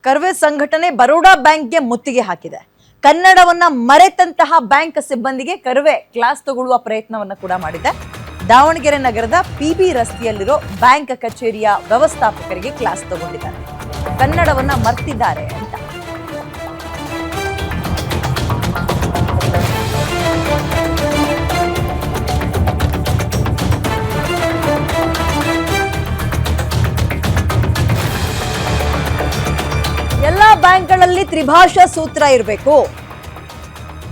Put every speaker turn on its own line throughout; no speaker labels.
ಕರ್ವೆ ಸಂಘಟನೆ ಬರೋಡಾ ಬ್ಯಾಂಕ್ಗೆ ಮುತ್ತಿಗೆ ಹಾಕಿದೆ. ಕನ್ನಡವನ್ನ ಮರೆತಂತಹ ಬ್ಯಾಂಕ್ ಸಿಬ್ಬಂದಿಗೆ ಕರ್ವೆ ಕ್ಲಾಸ್ ತಗೊಳ್ಳುವ ಪ್ರಯತ್ನವನ್ನ ಕೂಡ ಮಾಡಿದೆ. ದಾವಣಗೆರೆ ನಗರದ ಪಿಬಿ ರಸ್ತೆಯಲ್ಲಿರೋ ಬ್ಯಾಂಕ್ ಕಚೇರಿಯ ವ್ಯವಸ್ಥಾಪಕರಿಗೆ ಕ್ಲಾಸ್ ತಗೊಂಡಿದ್ದಾರೆ. ಕನ್ನಡವನ್ನ ಮರ್ತಿದ್ದಾರೆ ಅಂತ. ಎಲ್ಲ ಬ್ಯಾಂಕ್ಗಳಲ್ಲಿ ತ್ರಿಭಾಷಾ ಸೂತ್ರ ಇರಬೇಕು,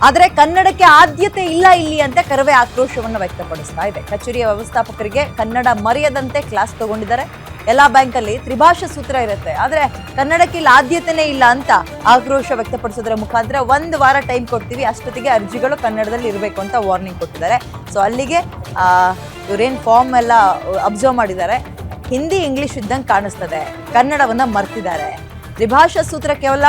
ಆದ್ರೆ ಕನ್ನಡಕ್ಕೆ ಆದ್ಯತೆ ಇಲ್ಲ ಇಲ್ಲಿ ಅಂತ ಕರವೇ ಆಕ್ರೋಶವನ್ನು ವ್ಯಕ್ತಪಡಿಸ್ತಾ ಇದೆ. ಕಚೇರಿಯ ವ್ಯವಸ್ಥಾಪಕರಿಗೆ ಕನ್ನಡ ಮರೆಯದಂತೆ ಕ್ಲಾಸ್ ತಗೊಂಡಿದ್ದಾರೆ. ಎಲ್ಲಾ ಬ್ಯಾಂಕಲ್ಲಿ ತ್ರಿಭಾಷಾ ಸೂತ್ರ ಇರುತ್ತೆ, ಆದ್ರೆ ಕನ್ನಡಕ್ಕೆ ಇಲ್ಲಿ ಆದ್ಯತೆನೇ ಇಲ್ಲ ಅಂತ ಆಕ್ರೋಶ ವ್ಯಕ್ತಪಡಿಸೋದ್ರ ಮುಖಾಂತರ 1 ವಾರ ಟೈಮ್ ಕೊಡ್ತೀವಿ, ಅಷ್ಟೊತ್ತಿಗೆ ಅರ್ಜಿಗಳು ಕನ್ನಡದಲ್ಲಿ ಇರಬೇಕು ಅಂತ ವಾರ್ನಿಂಗ್ ಕೊಟ್ಟಿದ್ದಾರೆ. ಸೊ ಅಲ್ಲಿಗೆ ಇವ್ರೇನ್ ಫಾರ್ಮ್ ಎಲ್ಲ ಅಬ್ಸರ್ವ್ ಮಾಡಿದ್ದಾರೆ. ಹಿಂದಿ ಇಂಗ್ಲಿಷ್ ಇದ್ದಂಗೆ ಕಾಣಿಸ್ತದೆ, ಕನ್ನಡವನ್ನ ಮರ್ತಿದ್ದಾರೆ. ತ್ರಿಭಾಷಾ ಸೂತ್ರ ಕೇವಲ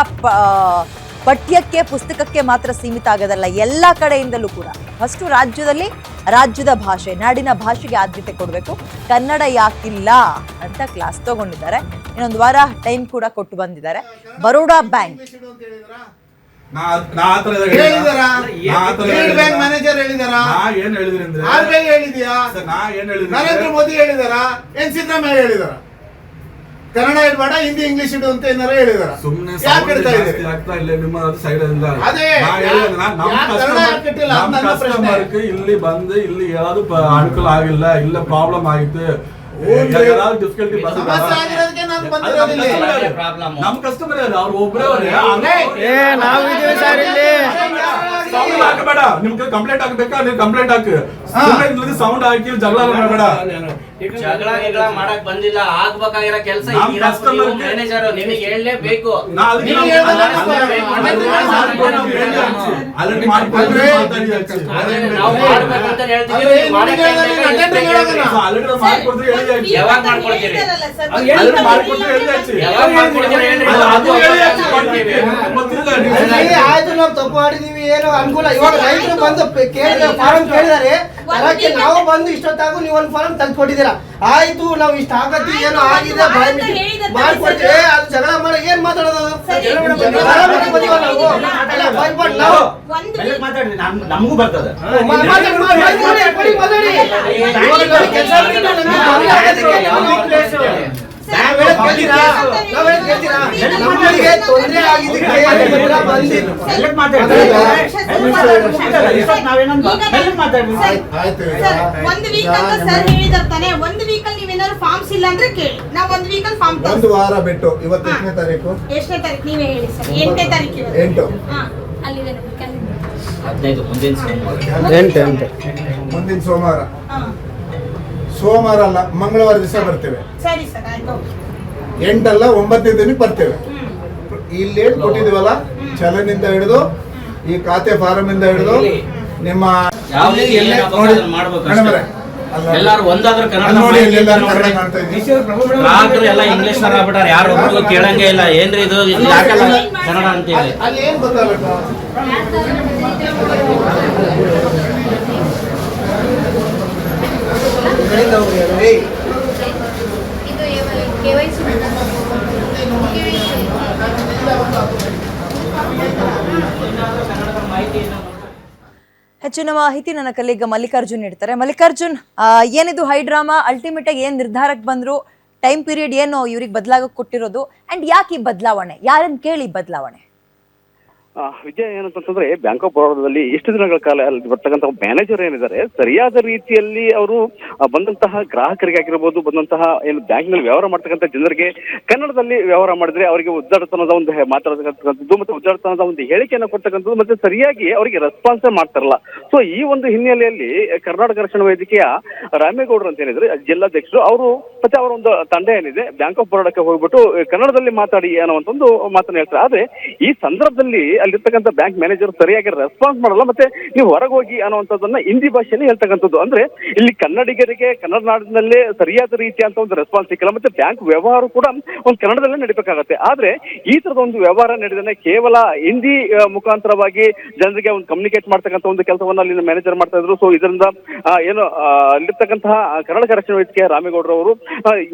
ಪಠ್ಯಕ್ಕೆ ಪುಸ್ತಕಕ್ಕೆ ಮಾತ್ರ ಸೀಮಿತ ಆಗೋದಲ್ಲ, ಎಲ್ಲ ಕಡೆಯಿಂದಲೂ ಕೂಡ ಫಸ್ಟ್ ರಾಜ್ಯದಲ್ಲಿ ರಾಜ್ಯದ ಭಾಷೆ, ನಾಡಿನ ಭಾಷೆಗೆ ಆದ್ಯತೆ ಕೊಡಬೇಕು, ಕನ್ನಡ ಯಾಕಿಲ್ಲ ಅಂತ ಕ್ಲಾಸ್ ತಗೊಂಡಿದ್ದಾರೆ. ಇನ್ನೊಂದು ವಾರ ಟೈಮ್ ಕೂಡ ಕೊಟ್ಟು ಬಂದಿದ್ದಾರೆ. ಬರೋಡಾ ಬ್ಯಾಂಕ್
ನರೇಂದ್ರ ಮೋದಿ ಹೇಳಿದಾರ, ಏನ್ ಸಿದ್ದರಾಮಯ್ಯ ಹೇಳಿದಾರ, ಕನ್ನಡ ಇಡಬೇಡ ಹಿಂದಿ ಇಂಗ್ಲಿಷ್ ಇಡು ಅಂತ ಏನಾರ ಹೇಳಿದಾರ?
ಸುಮ್ಮನೆ ಇಲ್ಲಿ ಬಂದು ಇಲ್ಲಿ ಯಾವ್ದು ಅನುಕೂಲ ಆಗಿಲ್ಲ, ಇಲ್ಲ ಪ್ರಾಬ್ಲಮ್ ಆಗಿತ್ತು, ಡಿಫಿಕಲ್ಟಿ ನಮ್ ಕಸ್ಟಮರ್ ಅವ್ರು ಒಬ್ಬರೇ ಹಾಕಬೇಡ. ನಿಮ್ಗೆ ಕಂಪ್ಲೇಂಟ್ ಹಾಕ್ಬೇಕಾ, ನೀವು ಕಂಪ್ಲೇಂಟ್ ಹಾಕಿ, ಸೌಂಡ್ ಹಾಕಿ ಜಗಳ ಮಾಡಬೇಡ.
ಜಗಳ ಮಾಡಕ್ ಬಂದಿಲ್ಲ, ಆಗ್ಬೇಕಾಗಿರೋ ಕೆಲಸ ಮ್ಯಾನೇಜರ್ ನಿಮಗೆ ಹೇಳಲೇಬೇಕು. ಯಾವಾಗ ಮಾಡ್ಕೊಡ್ತೀರಿ?
ಆಯ್ತು, ನಾವು ತಪ್ಪು ಮಾಡಿದೀವಿ, ಏನು ಅನುಕೂಲ. ಇವಾಗ ರೈತರು ಬಂದು ಫಾರಂ ಕೇಳಿದಾರೆ, ಅದಕ್ಕೆ ನಾವು ಬಂದು ಇಷ್ಟೊತ್ತಾಗೂ ನೀವು ಒಂದು ಫಾರಂ ತಂದ್ಕೊಟ್ಟಿದ್ದೀರಾ. ಆಯ್ತು, ನಾವು ಇಷ್ಟ ಆಗತ್ತಿ ಏನೋ ಆಗಿದೆ ಮಾಡ್ಕೊಡ್ತೀವಿ. ಅದು ಜಗಳ ಮಾಡ ಏನ್ ಮಾತಾಡೋದು?
ನಮಗೂ ಬರ್ತದೆ.
ತೊಂದರೆ ಆಗಿದ್ದಕ್ಕೆ
ಒಂದು ವೀಕ್ ಅಂತ ಸರ್ ಹೇಳಿದಾರೆ. ಒಂದು ವೀಕಲ್ಲಿ ನೀವೇನಾದ್ರು ಫಾರ್ಮ್ಸ್ ಇಲ್ಲ ಅಂದ್ರೆ ಕೇಳಿ, ನಾವು ಒಂದು ವೀಕಲ್ಲಿ ಫಾರ್ಮ್
1 ವಾರ ಬಿಟ್ಟು ಇವತ್ತು ಎಷ್ಟನೇ ತಾರೀಕು?
ಎಷ್ಟನೇ ತಾರೀಕು ನೀವೇ ಹೇಳಿ ಸರ್. 8ನೇ ತಾರೀಕು.
8
ಅಲ್ಲಿದೆ
15
ಮುಂದಿನ ಸೋಮವಾರ. ಸೋಮವಾರ ಅಲ್ಲ, ಮಂಗಳವಾರ ದಿವಸ ಬರ್ತೇವೆ.
ಸರಿ ಸರ್, ಆಯ್ತು.
8 ಅಲ್ಲ 9ನೇ ದಿನಕ್ಕೆ ಬರ್ತೇವೆ. ಇಲ್ಲಿ ಕೊಟ್ಟಿದೀವಲ್ಲ, ಚಲನಿಂದ ಹಿಡಿದು ಈ ಖಾತೆ ಫಾರಂ ಇಂದ ಹಿಡಿದು ನಿಮ್ಮ
ಎಲ್ಲಾರು ಒಂದಾದ್ರೂ ಕನ್ನಡ
ನೋಡಿ, ಎಲ್ಲರೂ ಕನ್ನಡ ಮಾಡ್ತಾ ಇದ್ದೀವಿ.
ಗ್ರಾಹಕರು ಎಲ್ಲ ಇಂಗ್ಲಿಷ್ ತರ ಆಗ್ಬಿಟ್ಟಾರೆ, ಯಾರು ಒಬ್ಬರಿಗೂ ಕೇಳಂಗೆ ಇಲ್ಲ. ಏನ್ರಿ ಇದು ಯಾಕಲ್ಲ ಕನ್ನಡ ಅಂತೇಳಿ
ಅಲ್ಲಿ ಏನ್ ಗೊತ್ತಾಗಬೇಕು?
ಹೆಚ್ಚಿನ ಮಾಹಿತಿ ನನ್ನ ಕಲೀಗ ಮಲ್ಲಿಕಾರ್ಜುನ್ ನೀಡ್ತಾರೆ. ಮಲ್ಲಿಕಾರ್ಜುನ್, ಏನಿದು ಹೈ ಡ್ರಾಮಾ? ಅಲ್ಟಿಮೇಟ್ ಆಗಿ ಏನ್ ನಿರ್ಧಾರಕ್ಕೆ ಬಂದ್ರು? ಟೈಮ್ ಪೀರಿಯಡ್ ಏನು ಇವ್ರಿಗೆ ಬದಲಾಗಕ್ಕೆ ಕೊಟ್ಟಿರೋದು? ಅಂಡ್ ಯಾಕೆ ಈ ಬದಲಾವಣೆ? ಯಾರನ್ನ ಕೇಳಿ ಬದಲಾವಣೆ?
ವಿಜಯ, ಏನಂತಂದ್ರೆ ಬ್ಯಾಂಕ್ ಆಫ್ ಬರೋಡಾದಲ್ಲಿ ಇಷ್ಟು ದಿನಗಳ ಕಾಲ ಅಲ್ಲಿ ಬರ್ತಕ್ಕಂಥ ಮ್ಯಾನೇಜರ್ ಏನಿದ್ದಾರೆ, ಸರಿಯಾದ ರೀತಿಯಲ್ಲಿ ಅವರು ಬಂದಂತಹ ಗ್ರಾಹಕರಿಗಾಗಿರ್ಬೋದು, ಬಂದಂತಹ ಏನು ಬ್ಯಾಂಕ್ ನಲ್ಲಿ ವ್ಯವಹಾರ ಮಾಡ್ತಕ್ಕಂಥ ಜನರಿಗೆ ಕನ್ನಡದಲ್ಲಿ ವ್ಯವಹಾರ ಮಾಡಿದ್ರೆ ಅವರಿಗೆ ಉದ್ದಾಟತನದ ಒಂದು ಮಾತಾಡತಕ್ಕಂಥದ್ದು ಮತ್ತೆ ಉದ್ದಾಟತನದ ಒಂದು ಹೇಳಿಕೆಯನ್ನು ಕೊಡ್ತಕ್ಕಂಥದ್ದು ಮತ್ತೆ ಸರಿಯಾಗಿ ಅವರಿಗೆ ರೆಸ್ಪಾನ್ಸ್ ಮಾಡ್ತಾರಲ್ಲ. ಸೊ ಈ ಒಂದು ಹಿನ್ನೆಲೆಯಲ್ಲಿ ಕರ್ನಾಟಕ ರಕ್ಷಣಾ ವೇದಿಕೆಯ ರಾಮೇಗೌಡರು ಅಂತ ಏನಿದ್ರೆ ಜಿಲ್ಲಾಧ್ಯಕ್ಷರು, ಅವರು ಮತ್ತೆ ಅವರ ಒಂದು ತಂಡ ಏನಿದೆ ಬ್ಯಾಂಕ್ ಆಫ್ ಬರೋಡಾಕ್ಕೆ ಹೋಗ್ಬಿಟ್ಟು ಕನ್ನಡದಲ್ಲಿ ಮಾತಾಡಿ ಅನ್ನುವಂತ ಒಂದು ಮಾತನ್ನ ಹೇಳ್ತಾರೆ. ಆದ್ರೆ ಈ ಸಂದರ್ಭದಲ್ಲಿ ಅಲ್ಲಿರ್ತಕ್ಕಂಥ ಬ್ಯಾಂಕ್ ಮ್ಯಾನೇಜರ್ ಸರಿಯಾಗಿ ರೆಸ್ಪಾನ್ಸ್ ಮಾಡಲ್ಲ, ಮತ್ತೆ ನೀವು ಹೊರಗೆ ಹೋಗಿ ಅನ್ನುವಂಥದ್ದನ್ನ ಹಿಂದಿ ಭಾಷೆಯಲ್ಲಿ ಹೇಳ್ತಕ್ಕಂಥದ್ದು. ಅಂದ್ರೆ ಇಲ್ಲಿ ಕನ್ನಡಿಗರಿಗೆ ಕನ್ನಡ ನಾಡಿನಲ್ಲೇ ಸರಿಯಾದ ರೀತಿಯ ಅಂತ ಒಂದು ರೆಸ್ಪಾನ್ಸ್ ಸಿಕ್ಕಿಲ್ಲ, ಮತ್ತೆ ಬ್ಯಾಂಕ್ ವ್ಯವಹಾರ ಕೂಡ ಒಂದು ಕನ್ನಡದಲ್ಲೇ ನಡಿಬೇಕಾಗತ್ತೆ. ಆದ್ರೆ ಈ ತರದ ಒಂದು ವ್ಯವಹಾರ ನಡೆದನೆ ಕೇವಲ ಹಿಂದಿ ಮುಖಾಂತರವಾಗಿ ಜನರಿಗೆ ಒಂದು ಕಮ್ಯುನಿಕೇಟ್ ಮಾಡ್ತಕ್ಕಂಥ ಒಂದು ಕೆಲಸವನ್ನ ಅಲ್ಲಿ ಮ್ಯಾನೇಜರ್ ಮಾಡ್ತಾ ಇದ್ರು. ಸೊ ಇದರಿಂದ ಏನು ಅಲ್ಲಿರ್ತಕ್ಕಂತಹ ಕನ್ನಡ ರಕ್ಷಣಾ ವೇದಿಕೆ ರಾಮೇಗೌಡರವರು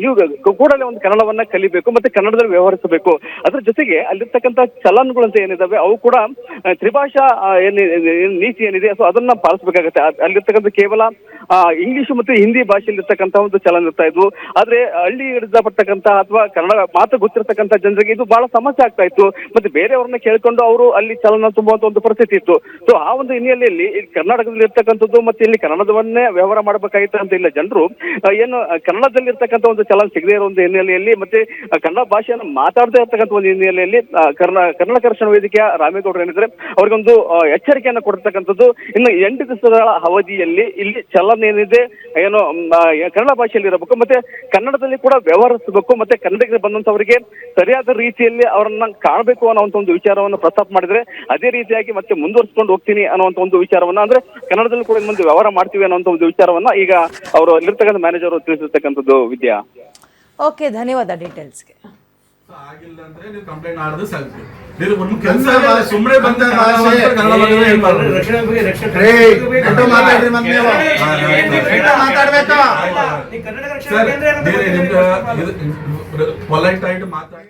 ನೀವು ಕೂಡಲೇ ಒಂದು ಕನ್ನಡವನ್ನ ಕಲಿಬೇಕು, ಮತ್ತೆ ಕನ್ನಡದಲ್ಲಿ ವ್ಯವಹರಿಸಬೇಕು. ಅದ್ರ ಜೊತೆಗೆ ಅಲ್ಲಿರ್ತಕ್ಕಂಥ ಚಲನ್ಗಳಂತ ಏನಿದಾವೆ ಅವು ಕೂಡ ತ್ರಿಭಾಷಾ ನೀತಿ ಏನಿದೆ ಸೊ ಅದನ್ನ ಪಾಲಿಸಬೇಕಾಗತ್ತೆ. ಅಲ್ಲಿರ್ತಕ್ಕಂಥ ಕೇವಲ ಇಂಗ್ಲಿಷ್ ಮತ್ತು ಹಿಂದಿ ಭಾಷೆಯಲ್ಲಿ ಇರ್ತಕ್ಕಂಥ ಒಂದು ಚಲನ್ ಇರ್ತಾ ಇದ್ವು. ಆದ್ರೆ ಹಳ್ಳಿ ಹಿಡಿದಪಟ್ಟಕ್ಕಂಥ ಅಥವಾ ಕನ್ನಡ ಮಾತು ಗೊತ್ತಿರ್ತಕ್ಕಂಥ ಜನರಿಗೆ ಇದು ಬಹಳ ಸಮಸ್ಯೆ ಆಗ್ತಾ ಇತ್ತು, ಮತ್ತೆ ಬೇರೆಯವ್ರನ್ನ ಕೇಳ್ಕೊಂಡು ಅವರು ಅಲ್ಲಿ ಚಲನ ತುಂಬುವಂತ ಒಂದು ಪರಿಸ್ಥಿತಿ ಇತ್ತು. ಸೊ ಆ ಒಂದು ಹಿನ್ನೆಲೆಯಲ್ಲಿ ಕರ್ನಾಟಕದಲ್ಲಿ ಇರ್ತಕ್ಕಂಥದ್ದು ಮತ್ತೆ ಇಲ್ಲಿ ಕನ್ನಡದವನ್ನೇ ವ್ಯವಹಾರ ಮಾಡಬೇಕಾಗಿತ್ತು ಅಂತ ಇಲ್ಲ, ಜನರು ಏನು ಕನ್ನಡದಲ್ಲಿ ಇರ್ತಕ್ಕಂಥ ಒಂದು ಚಲನ ಸಿಗದೇ ಇರೋ ಒಂದು ಹಿನ್ನೆಲೆಯಲ್ಲಿ ಮತ್ತೆ ಕನ್ನಡ ಭಾಷೆಯನ್ನು ಮಾತಾಡದೇ ಇರ್ತಕ್ಕಂಥ ಒಂದು ಹಿನ್ನೆಲೆಯಲ್ಲಿ ಕನ್ನಡ ರಕ್ಷಣಾ ವೇದಿಕೆಯ ರಾಮೇಗೌಡರು ಏನಿದ್ರೆ ಅವ್ರಿಗೊಂದು ಎಚ್ಚರಿಕೆಯನ್ನು ಕೊಟ್ಟಿರ್ತಕ್ಕಂಥದ್ದು. ಇನ್ನು 8 ದಿವಸಗಳ ಅವಧಿಯಲ್ಲಿ ಇಲ್ಲಿ ಚಲನ ಏನಿದೆ ಏನು ಕನ್ನಡ ಭಾಷೆಯಲ್ಲಿ ಇರಬೇಕು, ಮತ್ತೆ ಕನ್ನಡದಲ್ಲಿ ಕೂಡ ವ್ಯವಹರಿಸಬೇಕು, ಮತ್ತೆ ಕನ್ನಡಿಗರಿಗೆ ಬಂದಂತವರಿಗೆ ಸರಿಯಾದ ರೀತಿಯಲ್ಲಿ ಅವರನ್ನ ಕಾಣಬೇಕು ಅನ್ನುವಂಥ ಒಂದು ವಿಚಾರವನ್ನು ಪ್ರಸ್ತಾಪ ಮಾಡಿದ್ರೆ ಅದೇ ರೀತಿಯಾಗಿ ಮತ್ತೆ ಮುಂದುವರಿಸಿಕೊಂಡು ಹೋಗ್ತೀನಿ ಅನ್ನುವಂಥ ಒಂದು ವಿಚಾರವನ್ನ, ಅಂದ್ರೆ ಕನ್ನಡದಲ್ಲಿ ಕೂಡ ಮುಂದೆ ವ್ಯವಹಾರ ಮಾಡ್ತೀವಿ ಅನ್ನುವಂಥ ಒಂದು ವಿಚಾರವನ್ನ ಈಗ ಅವರು ಇಲ್ಲಿರ್ತಕ್ಕಂಥ ಮ್ಯಾನೇಜರ್ ತಿಳಿಸಿರ್ತಕ್ಕಂಥದ್ದು. ವಿದ್ಯಾ,
ಓಕೆ, ಧನ್ಯವಾದ ಡೀಟೇಲ್ಸ್ಗೆ.
ಆಗಿಲ್ಲ ಅಂದ್ರೆ ನೀವು ಕಂಪ್ಲೇಂಟ್ ಮಾಡಿದ್ರೆ ಸಾಕು. ನೀವು ಒಂದು ಕೆಲಸ ಸುಮ್ಮನೆ ಬಂದ ಪೊಲೈಟ್ ಆಗಿ ಮಾತಾಡಿ.